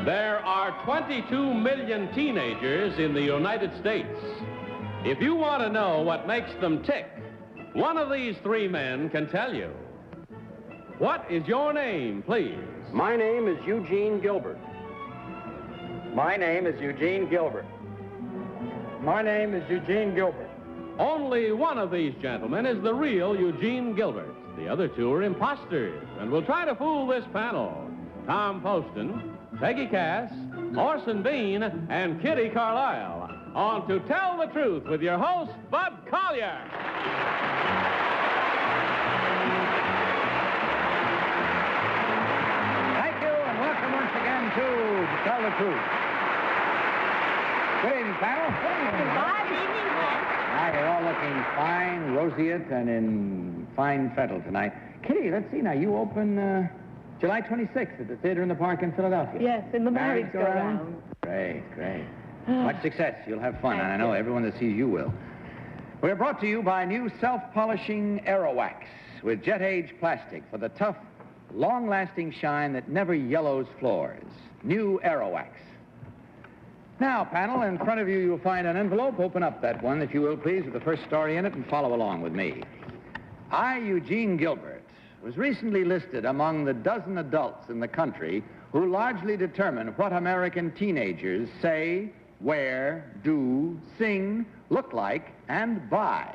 There are 22 million teenagers in the United States. If you want to know what makes them tick, one of these three men can tell you. What is your name, please? My name is Eugene Gilbert. My name is Eugene Gilbert. My name is Eugene Gilbert. Only one of these gentlemen is the real Eugene Gilbert. The other two are imposters, and will try to fool this panel. Tom Poston, Peggy Cass, Orson Bean, and Kitty Carlisle. On To Tell the Truth with your host, Bud Collier. Thank you, and welcome once again to Tell the Truth. Good evening, panel. Good evening, Bud. Now, you're all looking fine, roseate, and in fine fettle tonight. Kitty, let's see now. You open July 26th at the Theater in the Park in Philadelphia. Yes, in the merry-go-round. Great, great. Much success. You'll have fun, and I know everyone that sees you will. We're brought to you by new self-polishing Aerowax with jet-age plastic for the tough, long-lasting shine that never yellows floors. New Aerowax. Now, panel, in front of you, you'll find an envelope. Open up that one, if you will, please, with the first story in it, and follow along with me. I, Eugene Gilbert, was recently listed among the dozen adults in the country who largely determine what American teenagers say, wear, do, sing, look like, and buy.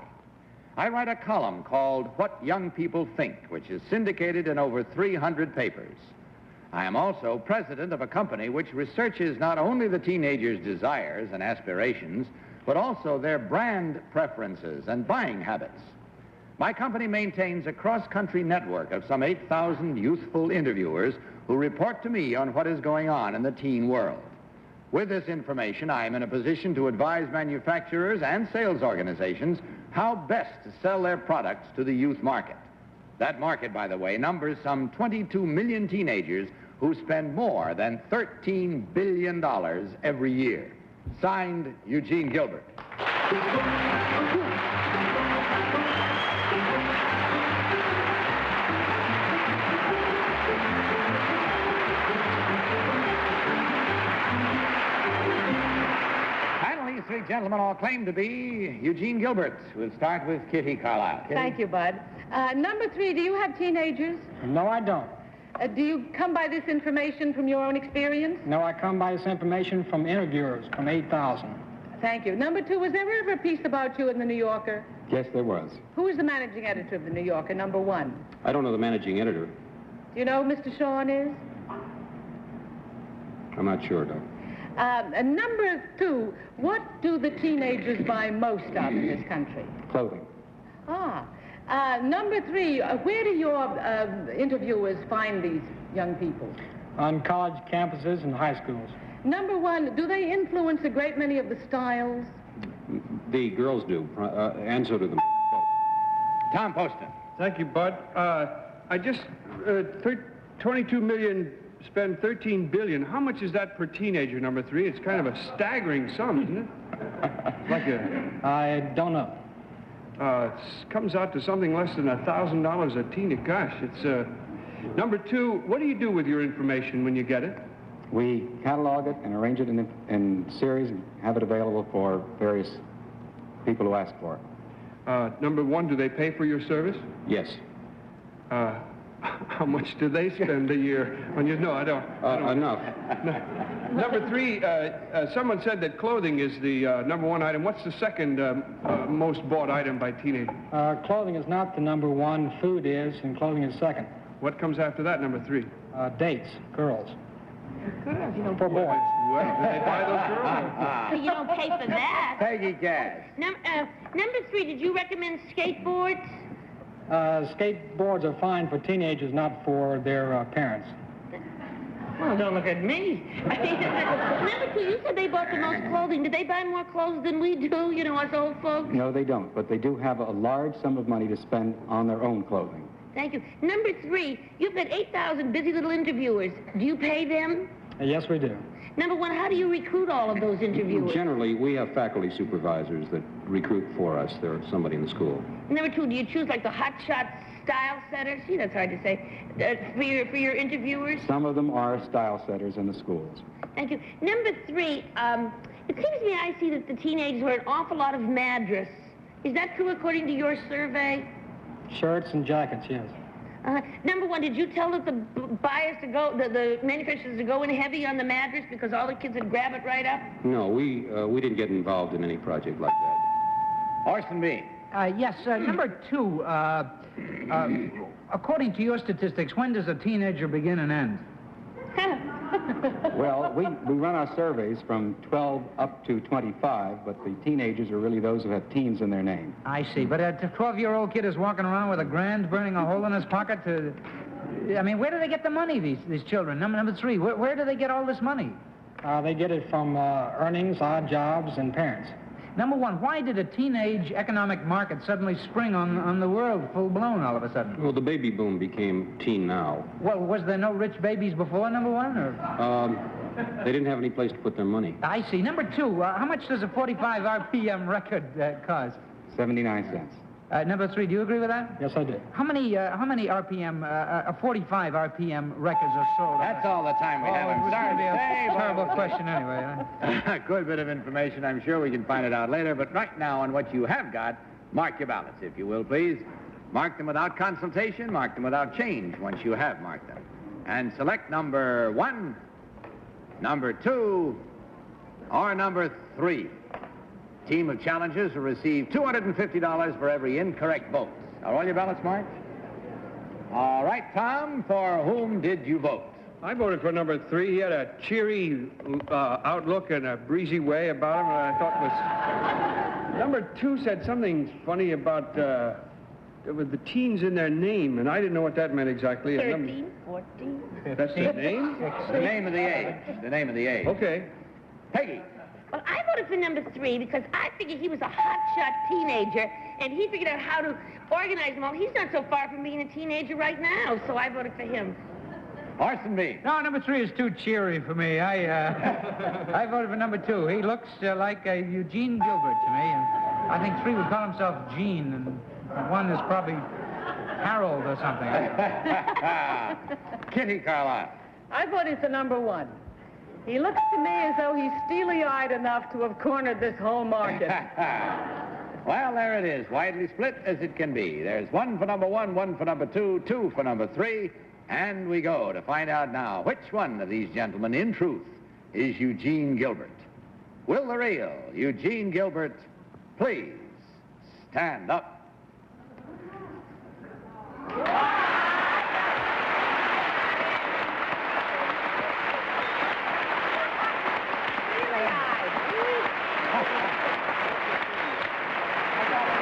I write a column called What Young People Think, which is syndicated in over 300 papers. I am also president of a company which researches not only the teenagers' desires and aspirations, but also their brand preferences and buying habits. My company maintains a cross-country network of some 8,000 youthful interviewers who report to me on what is going on in the teen world. With this information, I am in a position to advise manufacturers and sales organizations how best to sell their products to the youth market. That market, by the way, numbers some 22 million teenagers who spend more than $13 billion every year. Signed, Eugene Gilbert. Three gentlemen all claim to be Eugene Gilbert. We'll start with Kitty Carlisle. Kitty? Thank you, Bud. Number 3, do you have teenagers? No, I don't. Do you come by this information from your own experience? No, I come by this information from interviewers, from 8,000. Thank you. Number 2, was there ever a piece about you in the New Yorker? Yes, there was. Who is the managing editor of the New Yorker, number 1? I don't know the managing editor. Do you know who Mr. Shawn is? I'm not sure, though. Number 2, what do the teenagers buy most of in this country? Clothing. Number 3, where do your interviewers find these young people? On college campuses and high schools. Number 1, do they influence a great many of the styles? The girls do, and so do the Tom Poston. Thank you, Bud. I just, 22 million spend $13 billion. How much is that per teenager, number 3? It's kind of a staggering sum, isn't it? It's like I don't know. It comes out to something less than $1,000 a teen. Gosh, it's... Number 2, what do you do with your information when you get it? We catalog it and arrange it in series and have it available for various people who ask for it. Number 1, do they pay for your service? Yes. How much do they spend a year on you? No, I don't. Enough. Number 3, someone said that clothing is the number 1 item. What's the second most bought item by teenagers? Clothing is not the number 1. Food is, and clothing is second. What comes after that, number 3? Dates, girls. For boys. Well, do they buy those girls? You don't pay for that. Peggy Cass. Number 3, did you recommend skateboards? Skateboards are fine for teenagers, not for their parents. Well, don't look at me. Number 2, you said they bought the most clothing. Did they buy more clothes than we do, you know, us old folks? No, they don't, but they do have a large sum of money to spend on their own clothing. Thank you. Number 3, you've got 8,000 busy little interviewers. Do you pay them? Yes, we do. Number 1, how do you recruit all of those interviewers? Generally, we have faculty supervisors that recruit for us. There's somebody in the school. Number 2, do you choose like the hot shots style setters? Gee, that's hard to say. For your interviewers? Some of them are style setters in the schools. Thank you. Number 3, it seems to me I see that the teenagers wear an awful lot of madras. Is that true according to your survey? Shirts and jackets, yes. Number 1, did you tell that the buyers to go, the manufacturers to go in heavy on the mattress because all the kids would grab it right up? No, we didn't get involved in any project like that. Orson B. Yes, number 2, according to your statistics, when does a teenager begin and end? Well, we run our surveys from 12 up to 25, but the teenagers are really those who have teens in their name. I see, but a 12-year-old kid is walking around with a grand burning a hole in his pocket to... I mean, where do they get the money, these children? Number 3, where do they get all this money? They get it from earnings, odd jobs, and parents. Number 1, why did a teenage economic market suddenly spring on the world full-blown all of a sudden? Well, the baby boom became teen now. Well, was there no rich babies before, number 1, or...? They didn't have any place to put their money. I see. Number 2, how much does a 45 RPM record cost? 79 cents. Number 3, do you agree with that? Yes, I do. How many RPM, 45 RPM records are sold? That's all the time we have. It I'm was sorry going to be to say, a but- terrible question anyway. Huh? Good bit of information. I'm sure we can find it out later. But right now, on what you have got, mark your ballots, if you will, please. Mark them without consultation. Mark them without change once you have marked them. And select number 1, number 2, or number 3. Team of challengers will receive $250 for every incorrect vote. Are all your ballots marked? All right, Tom, for whom did you vote? I voted for number 3. He had a cheery outlook and a breezy way about him, and I thought was... Number 2 said something funny about with the teens in their name, and I didn't know what that meant exactly. 13, 14. That's the name? The name of the age. The name of the age. Okay. Peggy. Well, I voted for number 3 because I figured he was a hotshot teenager, and he figured out how to organize them all. He's not so far from being a teenager right now, so I voted for him. Orson B. No, number 3 is too cheery for me. I voted for number 2. He looks like Eugene Gilbert to me, and I think 3 would call himself Gene, and 1 is probably Harold or something. Kitty Carlisle. I voted for number 1. He looks to me as though he's steely-eyed enough to have cornered this whole market. Well, there it is, widely split as it can be. There's 1 for number 1, 1 for number 2, 2 for number 3, and we go to find out now which one of these gentlemen, in truth, is Eugene Gilbert. Will the real Eugene Gilbert please stand up?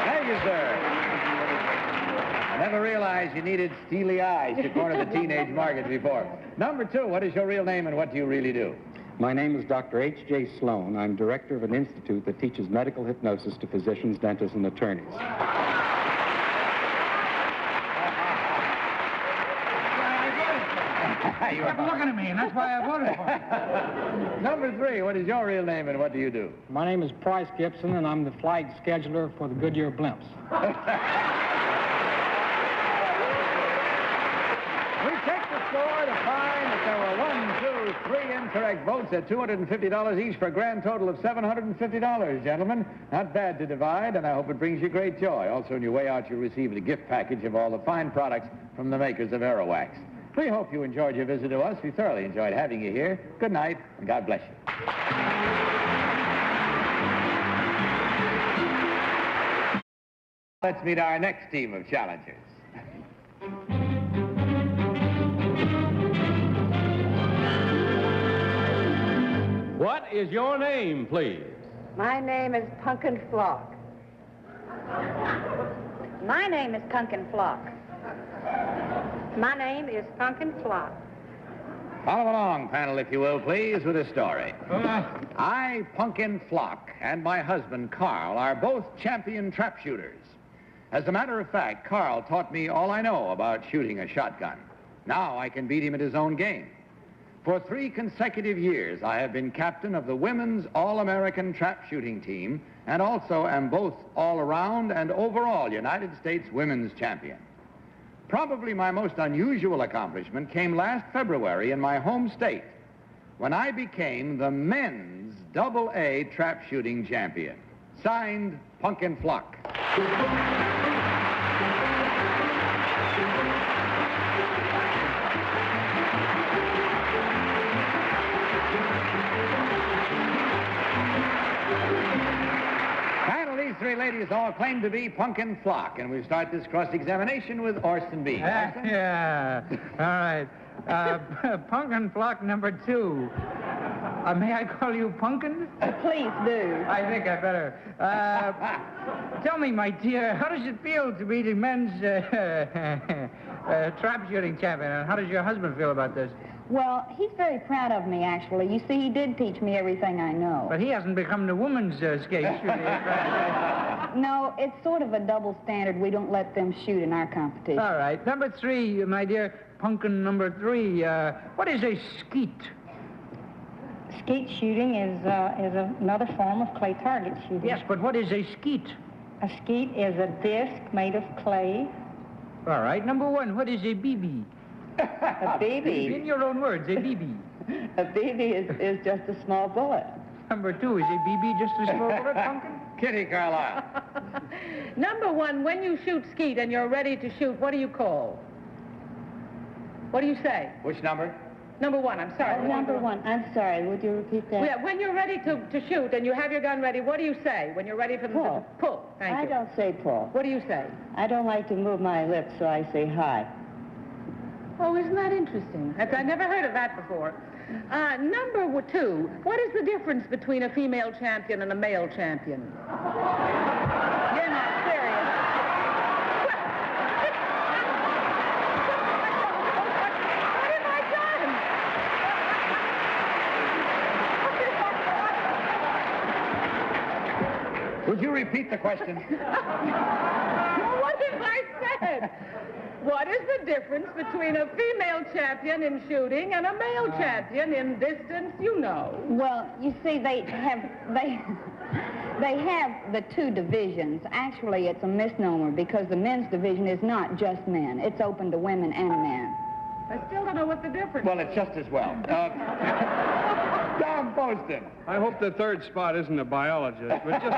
Thank you, sir. I never realized you needed steely eyes to corner the teenage market before. Number 2, what is your real name and what do you really do? My name is Dr. H.J. Sloan. I'm director of an institute that teaches medical hypnosis to physicians, dentists, and attorneys. You kept looking at me, and that's why I voted for him. Number 3, what is your real name and what do you do? My name is Price Gibson, and I'm the flight scheduler for the Goodyear blimps. We checked the score to find that there were 1, 2, 3 incorrect votes at $250 each for a grand total of $750, gentlemen. Not bad to divide, and I hope it brings you great joy. Also, on your way out, you'll receive a gift package of all the fine products from the makers of Aerowax. We hope you enjoyed your visit to us. We thoroughly enjoyed having you here. Good night, and God bless you. Let's meet our next team of challengers. What is your name, please? My name is Punkin Flock. My name is Punkin Flock. My name is Punkin Flock. Follow along, panel, if you will, please, with a story. I, Punkin Flock, and my husband, Carl, are both champion trap shooters. As a matter of fact, Carl taught me all I know about shooting a shotgun. Now I can beat him at his own game. For 3 consecutive years, I have been captain of the women's All-American trap shooting team, and also am both all-around and overall United States women's champion. Probably my most unusual accomplishment came last February in my home state when I became the men's AA trap shooting champion. Signed, Punkin Flock. These three ladies all claim to be Punkin Flock, and we start this cross-examination with Orson B. Orson? Yeah. All right. Punkin Flock number 2. May I call you Punkin? Please do. I think I better. Tell me, my dear, how does it feel to be the men's trap shooting champion, and how does your husband feel about this? Well, he's very proud of me, actually. You see, he did teach me everything I know. But he hasn't become the woman's skate shooter. No, it's sort of a double standard. We don't let them shoot in our competition. All right. Number 3, my dear Punkin number 3. What is a skeet? Skeet shooting is another form of clay target shooting. Yes, but what is a skeet? A skeet is a disc made of clay. All right. Number 1, what is a BB? A BB? In your own words, a BB. A BB is just a small bullet. Number 2, is a BB just a small bullet, Punkin? Kitty Carlisle. Number 1, when you shoot skeet and you're ready to shoot, what do you call? What do you say? Which number? Number 1, I'm sorry. Number 1, I'm sorry. Would you repeat that? Yeah, when you're ready to shoot and you have your gun ready, what do you say? When you're ready for the... Pull. Pull. Thank you. I don't say pull. What do you say? I don't like to move my lips, so I say hi. Oh, isn't that interesting? I never heard of that before. Number 2, what is the difference between a female champion and a male champion? You're not serious. What have I done? Would you repeat the question? What have I said? What is the difference between a female champion in shooting and a male champion in distance, you know? Well, you see, they have the 2 divisions. Actually, it's a misnomer because the men's division is not just men. It's open to women and men. I still don't know what the difference Well, is. it's just as well. Tom Poston. I hope the third spot isn't a biologist, but just...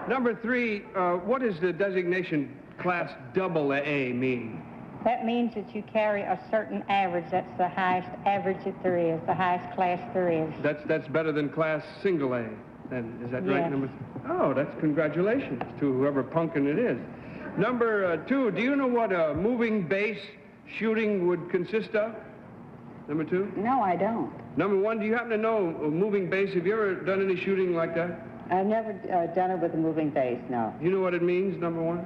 Number 3, what does the designation Class AA mean? That means that you carry a certain average. That's the highest average that there is, the highest class there is. That's better than Class Single A, then. Is that right? Yes. Number 3? Oh, that's congratulations to whoever Punkin it is. Number 2, do you know what a moving base shooting would consist of? Number 2? No, I don't. Number 1, do you happen to know a moving base? Have you ever done any shooting like that? I've never done it with a moving base, no. You know what it means, number 1?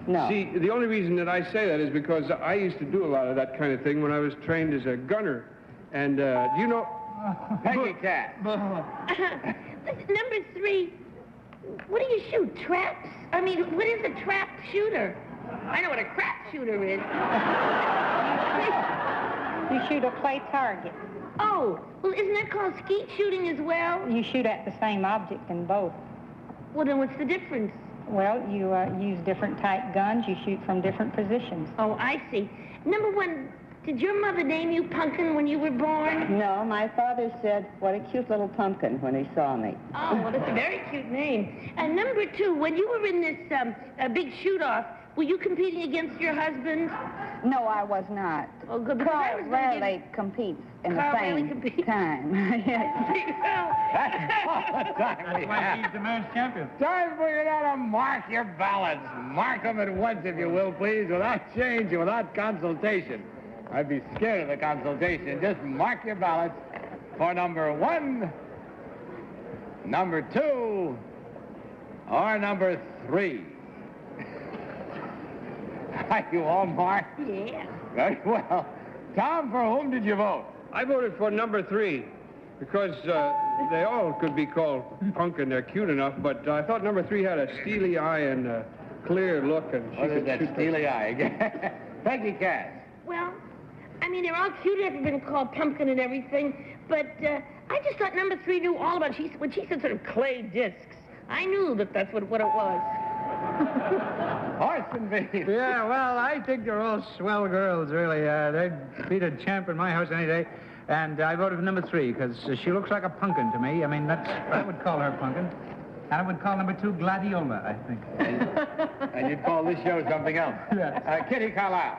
No. See, the only reason that I say that is because I used to do a lot of that kind of thing when I was trained as a gunner. And, do you know... Peggy Cat. Number 3, what do you shoot? Traps? I mean, what is a trap shooter? I know what a crap shooter is. You shoot a clay target. Oh, well, isn't that called skeet shooting as well? You shoot at the same object in both. Well, then what's the difference? Well, you use different type guns. You shoot from different positions. Oh, I see. Number 1, did your mother name you Punkin when you were born? No, my father said, what a cute little pumpkin when he saw me. Oh, well, that's a very cute name. And number 2, when you were in this big shoot-off, were you competing against your husband? No, I was not. Oh, good. Because I Carl was gonna rarely competes in Carl the rarely same competes. time. That's all the time we have. He's the man's champion. Time for you now to mark your ballots. Mark them at once, if you will, please, without change and without consultation. I'd be scared of the consultation. Just mark your ballots for number 1, number 2, or number 3. Are you all marked? Yeah. Very well. Tom, for whom did you vote? I voted for number 3 because they all could be called Punkin. They're cute enough, but I thought number 3 had a steely eye and a clear look, and she What is could that shoot steely eye again? Peggy Cass. Well, I mean, they're all cute enough to have been called Pumpkin and everything, but I just thought number 3 knew all about it. When she said sort of clay discs, I knew that's what it was. Orson Bean. Yeah, well, I think they're all swell girls, really. They'd beat a champ in my house any day. And I voted for number 3 because she looks like a pumpkin to me. I mean, I would call her pumpkin. And I would call number 2 Gladiola, I think. And you'd call this show something else. Yes. Kitty Carlisle.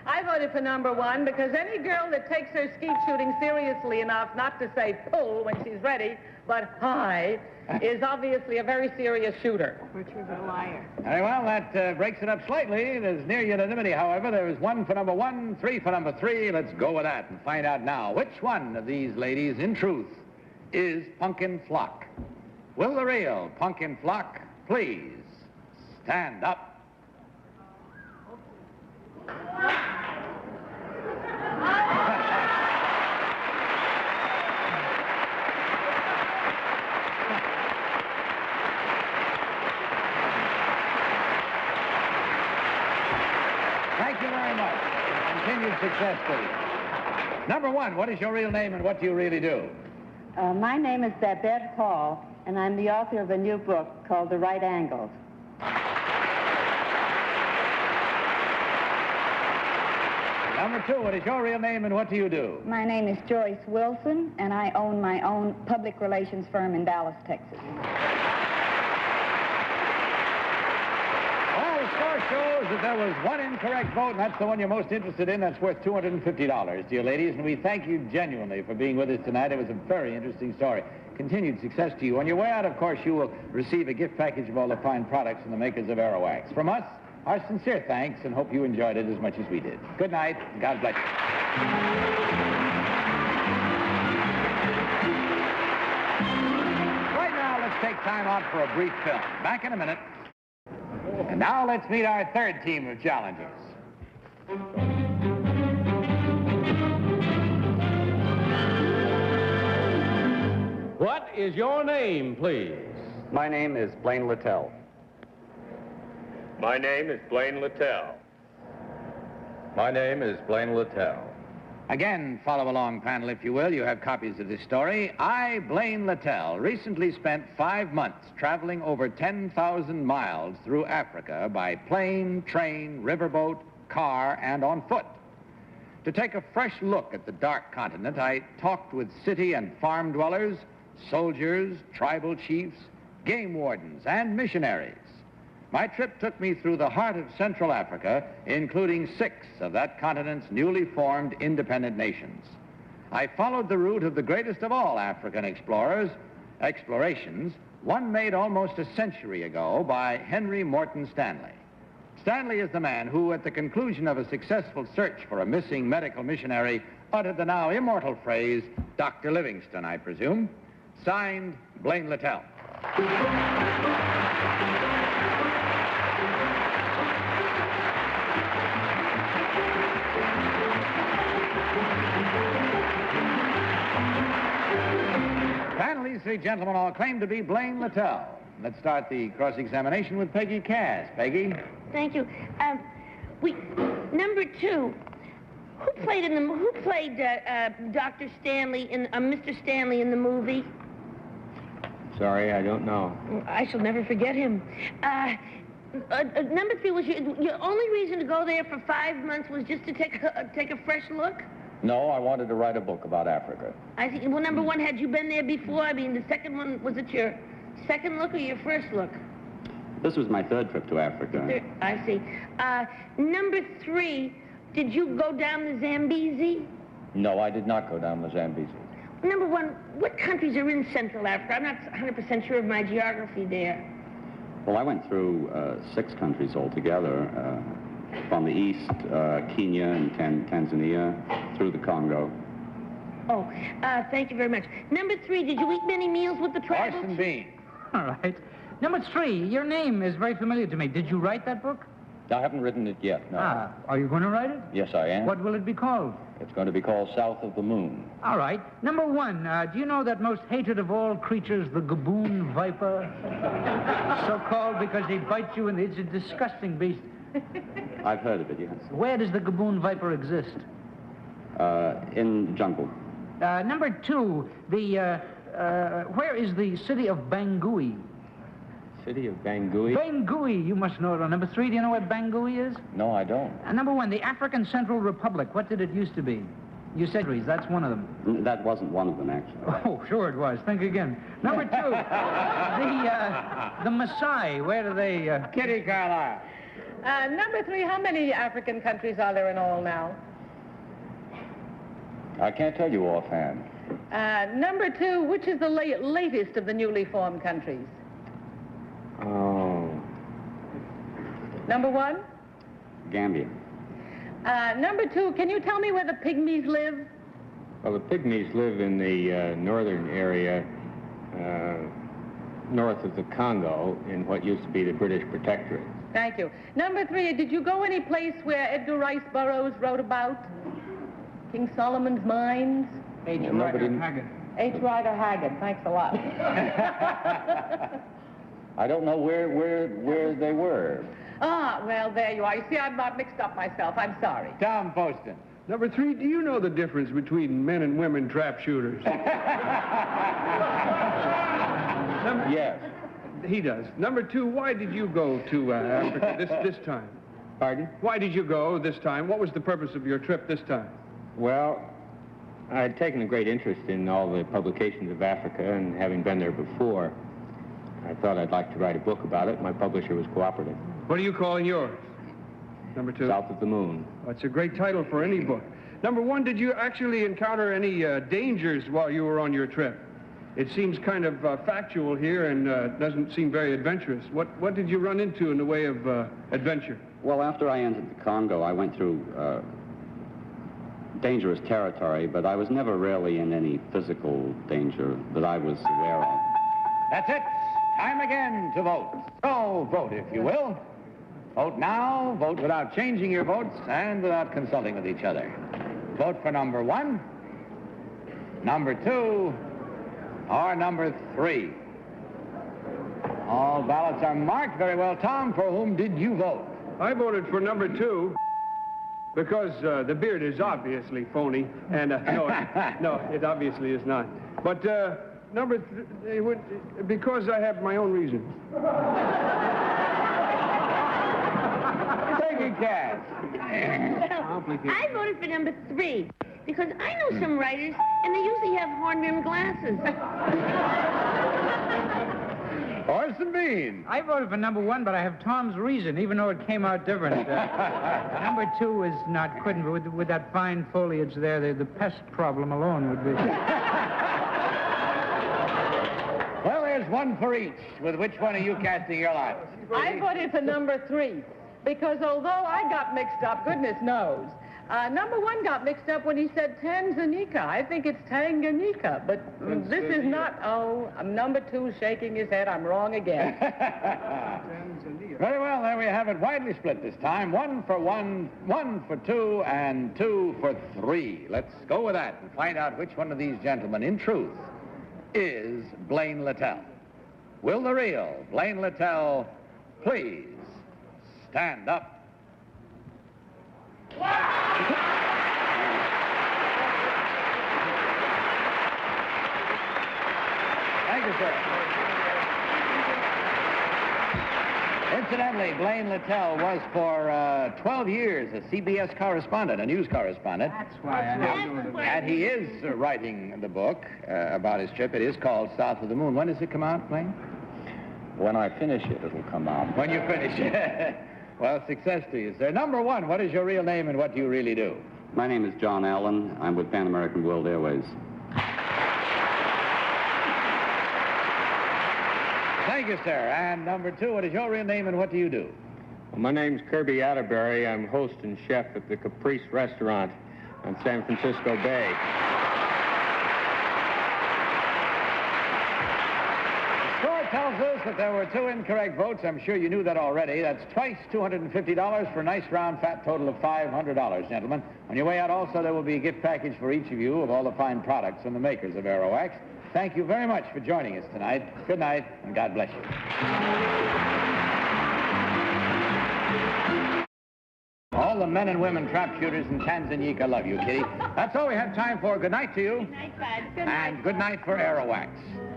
I voted for number 1 because any girl that takes her skeet shooting seriously enough not to say pull when she's ready, but hi, is obviously a very serious shooter. Richard's a liar. Very well, that breaks it up slightly. There's near unanimity, however. There is 1 for number 1, 3 for number 3. Let's go with that and find out now which one of these ladies, in truth, is Punkin Flock. Will the real Punkin Flock please stand up? Thank you very much. Continued success to you. Number 1, what is your real name and what do you really do? My name is Babette Hall, and I'm the author of a new book called The Right Angles. Number 2, what is your real name and what do you do? My name is Joyce Wilson, and I own my own public relations firm in Dallas, Texas. Well, the score shows that there was 1 incorrect vote, and that's the one you're most interested in. That's worth $250, dear ladies, and we thank you genuinely for being with us tonight. It was a very interesting story. Continued success to you. On your way out, of course, you will receive a gift package of all the fine products from the makers of Aerowax. From us, our sincere thanks, and hope you enjoyed it as much as we did. Good night, and God bless you. Right now, let's take time out for a brief film. Back in a minute. And now let's meet our 3rd team of challengers. What is your name, please? My name is Blaine Littell. My name is Blaine Littell. My name is Blaine Littell. Again, follow along, panel, if you will. You have copies of this story. I, Blaine Littell, recently spent 5 months traveling over 10,000 miles through Africa by plane, train, riverboat, car, and on foot. To take a fresh look at the dark continent, I talked with city and farm dwellers, soldiers, tribal chiefs, game wardens, and missionaries. My trip took me through the heart of Central Africa, including 6 of that continent's newly formed independent nations. I followed the route of the greatest of all African explorations, one made almost a century ago by Henry Morton Stanley. Stanley is the man who, at the conclusion of a successful search for a missing medical missionary, uttered the now immortal phrase, Dr. Livingston, I presume. Signed, Blaine Littell. Panel, these 3 gentlemen all claim to be Blaine Littell. Let's start the cross-examination with Peggy Cass. Peggy? Thank you. Number 2. Who played Dr. Stanley in Mr. Stanley in the movie? Sorry, I don't know. I shall never forget him. Number 3 was your only reason to go there for 5 months was just to take a fresh look? No, I wanted to write a book about Africa. I see. Well, number 1, had you been there before? I mean, the second one, was it your second look or your first look? This was my 3rd trip to Africa. I see. Number 3, did you go down the Zambezi? No, I did not go down the Zambezi. Number 1, what countries are in Central Africa? I'm not 100% sure of my geography there. Well, I went through 6 countries altogether. From the east, Kenya and Tanzania, through the Congo. Oh, thank you very much. Number 3, did you eat many meals with the tribal? Orson Bean. All right. Number 3, your name is very familiar to me. Did you write that book? I haven't written it yet, no. Are you going to write it? Yes, I am. What will it be called? It's going to be called South of the Moon. All right. Number 1, do you know that most hated of all creatures, the gaboon viper? So called because he bites you and it's a disgusting beast. I've heard of it, yes. Where does the gaboon viper exist? In jungle. Number 2, where is the city of Bangui? city of Bangui. Bangui, you must know it. On number 3, do you know what Bangui is? No, I don't. Number 1, the African Central Republic. What did it used to be? You said that's one of them. That wasn't one of them, actually. Oh, sure it was. Think again. Number 2, the Maasai. Where do they... Kitty Carlisle. Number 3, how many African countries are there in all now? I can't tell you offhand. Number 2, which is the latest of the newly formed countries? Oh. Number 1? Gambia. Number 2, can you tell me where the Pygmies live? Well, the Pygmies live in the northern area, north of the Congo, in what used to be the British Protectorate. Thank you. Number 3, did you go any place where Edgar Rice Burroughs wrote about? King Solomon's Mines? H. Rider Haggard. Thanks a lot. I don't know where they were. Ah, well, there you are. You see, I'm not mixed up myself. I'm sorry. Tom Poston. Number 3, do you know the difference between men and women trap shooters? Yes. He does. Number 2, why did you go to Africa this time? Pardon? Why did you go this time? What was the purpose of your trip this time? Well, I had taken a great interest in all the publications of Africa, and having been there before, I thought I'd like to write a book about it. My publisher was cooperative. What are you calling yours? Number 2? South of the Moon. That's a great title for any book. Number 1, did you actually encounter any dangers while you were on your trip? It seems kind of factual here and doesn't seem very adventurous. What did you run into in the way of adventure? Well, after I entered the Congo, I went through dangerous territory, but I was never really in any physical danger that I was aware of. That's it. Time again to vote. So vote, if you will. Vote now, vote without changing your votes, and without consulting with each other. Vote for number 1, number 2, or number 3. All ballots are marked. Very well. Tom, for whom did you vote? I voted for number 2 because the beard is obviously phony, and no, it obviously is not. But number 3, because I have my own reasons. Peggy Cass. I voted for number 3 because I know some writers, and they usually have horn-rimmed glasses. Orson Bean. I voted for number 1, but I have Tom's reason, even though it came out different. Number 2 is not quitting, but with that fine foliage there, the pest problem alone would be... Well, there's one for each. With which one are you casting your lot? I voted for number 3 because although I got mixed up, goodness knows, number 1 got mixed up when he said Tanzania. I think it's Tanganyika, but this is not... Oh, number 2 shaking his head. I'm wrong again. Very well, there we have it. Widely split this time. 1 for 1, 1 for 2, and 2 for 3. Let's go with that and find out which one of these gentlemen, in truth, is Blaine Littell. Will the real Blaine Littell please stand up? Thank you, sir. Incidentally, Blaine Littell was for 12 years a CBS correspondent, a news correspondent. That's why I know. And he is writing the book about his trip. It is called South of the Moon. When does it come out, Blaine? When I finish it, it'll come out. When you finish it. Well, success to you, sir. Number 1, what is your real name and what do you really do? My name is John Allen. I'm with Pan American World Airways. Thank you, sir. And number 2, what is your real name and what do you do? Well, my name's Kirby Atterbury. I'm host and chef at the Caprice Restaurant on San Francisco Bay. Tells us that there were 2 incorrect votes. I'm sure you knew that already. That's twice $250 for a nice round fat total of $500, gentlemen. On your way out also there will be a gift package for each of you of all the fine products from the makers of Aerowax. Thank you very much for joining us tonight. Good night and God bless you. All all the men and women trap shooters in Tanzania love you, Kitty. That's all we have time for. Good night to you. Good night, Bud. Good night. And good night for Aerowax.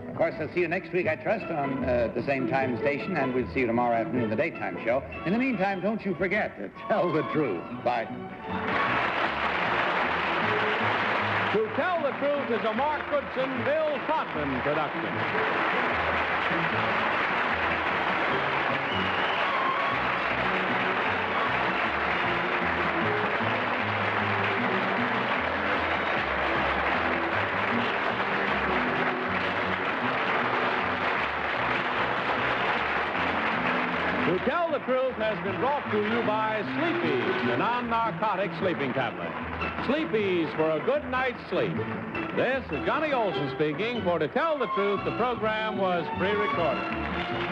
Of course, I'll see you next week, I trust, on the same time station, and we'll see you tomorrow afternoon in the daytime show. In the meantime, don't you forget to tell the truth. Bye. To Tell the Truth is a Mark Goodson, Bill Trotman production. To Tell the Truth has been brought to you by Sleepy's, the non-narcotic sleeping tablet. Sleepy's for a good night's sleep. This is Johnny Olson speaking. For To Tell the Truth, the program was pre-recorded.